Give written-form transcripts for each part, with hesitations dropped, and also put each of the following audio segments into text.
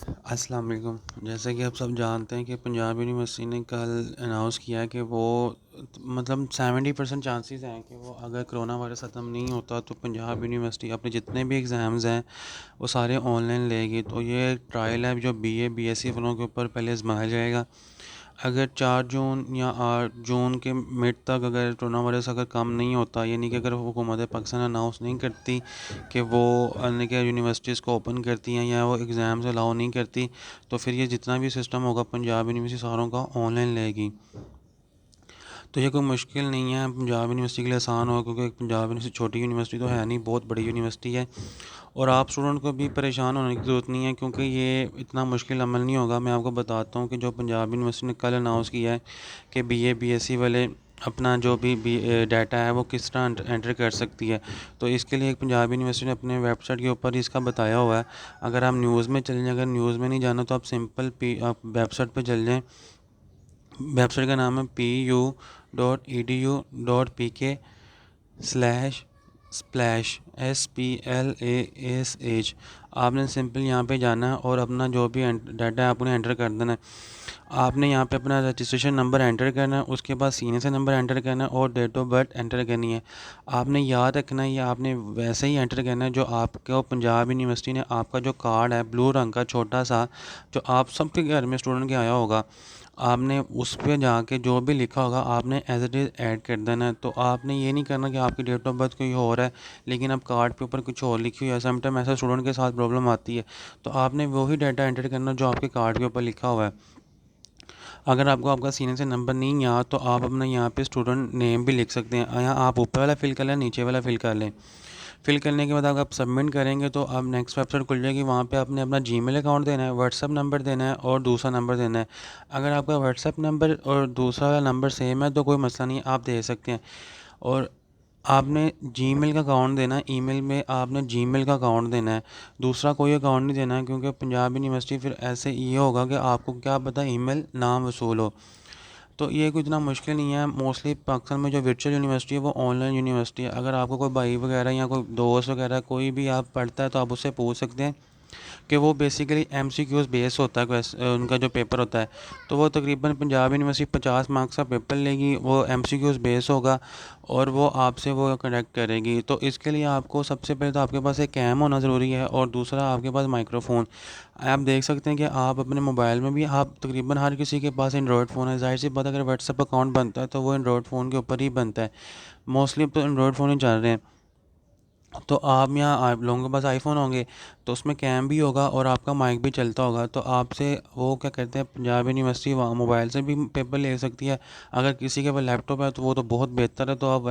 अस्सलाम वालेकुम। जैसे कि आप सब जानते हैं कि पंजाब यूनिवर्सिटी ने कल अनाउंस किया है कि वो मतलब 70% चांसेस हैं कि वो अगर कोरोना वायरस ख़त्म नहीं होता तो पंजाब यूनिवर्सिटी अपने जितने भी एग्ज़ाम्स हैं वो सारे ऑनलाइन लेगी। तो ये ट्रायल है जो बीए बीएससी वालों के ऊपर पहले आजमाया जाएगा। अगर 4 जून या 8 जून के मिड तक अगर कोरोना वायरस अगर कम नहीं होता, यानी कि अगर हुकूमत पाकिस्तान अनाउंस नहीं करती कि वो यानी कि यूनिवर्सिटीज़ को ओपन करती हैं या वो एग्ज़ाम्स अलाउ नहीं करती, तो फिर ये जितना भी सिस्टम होगा पंजाब यूनिवर्सिटी सारों का ऑनलाइन लेगी। तो ये कोई मुश्किल नहीं है, पंजाब यूनिवर्सिटी के लिए आसान होगा क्योंकि पंजाब यूनिवर्सिटी छोटी यूनिवर्सिटी तो है नहीं, बहुत बड़ी यूनिवर्सिटी है। और आप स्टूडेंट को भी परेशान होने की ज़रूरत नहीं है क्योंकि ये इतना मुश्किल अमल नहीं होगा। मैं आपको बताता हूँ कि जो पंजाब यूनिवर्सिटी ने कल अनाउंस किया है कि बीए बीएससी वाले अपना जो भी डाटा है वो किस तरह एंटर कर सकती है। तो इसके लिए एक पंजाब यूनिवर्सिटी ने अपने वेबसाइट के ऊपर इसका बताया हुआ है। अगर आप न्यूज़ में चले जाएं, अगर न्यूज़ में नहीं जाना तो आप सिंपल आप वेबसाइट पर चल जाएँ। वेबसाइट का नाम है PU.edu.pk/स्प्लैश SPLASH। आपने सिंपल यहाँ पे जाना है और अपना जो भी डाटा है आपने एंटर कर देना है। आपने यहाँ पे अपना रजिस्ट्रेशन नंबर एंटर करना है, उसके बाद सीनियर से नंबर एंटर करना है और डेट ऑफ बर्थ एंटर करनी है। आपने याद रखना है ये आपने वैसे ही एंटर करना है जो आपको पंजाब यूनिवर्सिटी ने आपका जो कार्ड है ब्लू रंग का छोटा सा, जो आप सबके घर में स्टूडेंट के आया होगा, आपने उस पे जाके जो भी लिखा होगा आपने एज इट इज़ ऐड कर देना है। तो आपने ये नहीं करना कि आपकी डेट ऑफ बर्थ कोई और है लेकिन अब कार्ड पे ऊपर कुछ और लिखी हुई है। समटाइम ऐसा स्टूडेंट के साथ प्रॉब्लम आती है। तो आपने वही डाटा एंटर करना जो आपके कार्ड के ऊपर लिखा हुआ है। अगर आपको आपका सीनियर से नंबर नहीं याद तो आप अपना यहाँ पे स्टूडेंट नेम भी लिख सकते हैं। यहाँ आप ऊपर वाला फिल कर लें, नीचे वाला फिल कर लें। फिल करने के बाद अगर आप सबमिट करेंगे तो आप नेक्स्ट वेबसाइट खुल जाएगी। वहाँ पे आपने अपना जीमेल अकाउंट देना है, व्हाट्सअप नंबर देना है और दूसरा नंबर देना है। अगर आपका व्हाट्सअप नंबर और दूसरा नंबर सेम है तो कोई मसला नहीं, आप दे सकते हैं। और आपने जीमेल का अकाउंट देना है, ईमेल में आपने जीमेल का अकाउंट देना है, दूसरा कोई अकाउंट नहीं देना है क्योंकि पंजाब यूनिवर्सिटी फिर ऐसे ये होगा कि आपको क्या पता ईमेल ना वसूल हो। तो ये कोई इतना मुश्किल नहीं है। मोस्टली पाकिस्तान में जो वर्चुअल यूनिवर्सिटी है वो ऑनलाइन यूनिवर्सिटी है। अगर आपको कोई भाई वगैरह या कोई दोस्त वगैरह कोई भी आप पढ़ता है तो आप उससे पूछ सकते हैं कि वो बेसिकली MCQs बेस होता है उनका जो पेपर होता है। तो वो तकरीबन पंजाब यूनिवर्सिटी 50 मार्क्स का पेपर लेगी, वो MCQs बेस होगा और वो आपसे वो कंडक्ट करेगी। तो इसके लिए आपको सबसे पहले तो आपके पास एक कैम होना ज़रूरी है और दूसरा आपके पास माइक्रोफ़ोन। आप देख सकते हैं कि आप अपने मोबाइल में भी आप तकरीबन हर किसी के पास एंड्रॉयड फ़ोन है। ज़ाहिर सी बात अगर व्हाट्सअप अकाउंट बनता है तो वो एंड्रॉयड फ़ोन के ऊपर ही बनता है। मोस्टली तो एंड्रॉयड फ़ोन ही चल रहे हैं। तो आप लोगों के पास आईफोन होंगे तो उसमें कैम भी होगा और आपका माइक भी चलता होगा। तो आपसे वो क्या कहते हैं पंजाब यूनिवर्सिटी वहाँ मोबाइल से भी पेपर ले सकती है। अगर किसी के पास लैपटॉप है तो वो तो बहुत बेहतर है, तो आप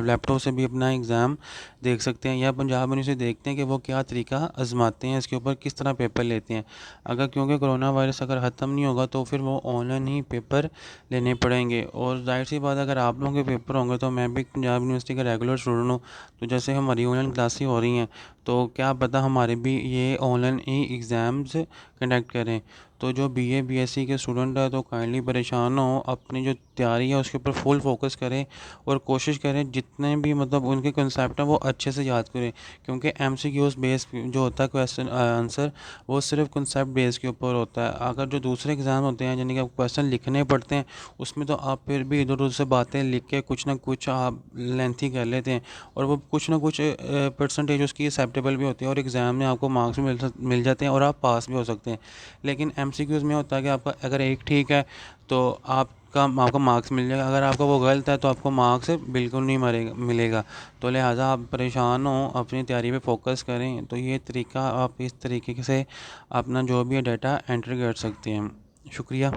लैपटॉप से भी अपना एग्ज़ाम देख सकते हैं। या पंजाब यूनिवर्सिटी देखते हैं कि वो क्या तरीका आजमाते हैं, इसके ऊपर किस तरह पेपर लेते हैं। अगर क्योंकि कोरोना वायरस अगर ख़त्म नहीं होगा तो फिर वो ऑनलाइन ही पेपर लेने पड़ेंगे। और जाहिर सी बात अगर आप लोगों के पेपर होंगे तो मैं भी पंजाब यूनिवर्सिटी का रेगुलर स्टूडेंट हूँ। तो जैसे हमारी ऑनलाइन क्लासेस हो रही हैं तो क्या पता हमारे भी ये ऑनलाइन ही एग्ज़ाम्स कंडक्ट करें। तो जो बीए बीएससी के स्टूडेंट है तो काइंडली परेशान हो, अपनी जो तैयारी है उसके ऊपर फुल फोकस करें और कोशिश करें जितने भी मतलब उनके कंसेप्ट हैं वो अच्छे से याद करें। क्योंकि MCQs बेस जो होता है क्वेश्चन आंसर, वो सिर्फ कंसेप्ट बेस के ऊपर होता है। अगर जो दूसरे एग्ज़ाम होते हैं यानी कि आप क्वेश्चन लिखने पड़ते हैं उसमें तो आप फिर भी इधर उधर से बातें लिख के कुछ ना कुछ आप लेंथी कर लेते हैं और वो कुछ ना कुछ परसेंटेज उसकी एक्सेप्टेबल भी होती है और एग्ज़ाम में आपको मार्क्स भी मिल जाते हैं और आप पास भी हो सकते हैं। लेकिन MCQs में होता है कि आपका अगर एक ठीक है तो आपका मार्क्स मिल जाएगा, अगर आपका वो गलत है तो आपको मार्क्स बिल्कुल नहीं मिलेगा। तो लिहाजा आप परेशान हो, अपनी तैयारी पे फोकस करें। तो ये तरीका आप इस तरीके से अपना जो भी है डाटा एंटर कर सकते हैं। शुक्रिया।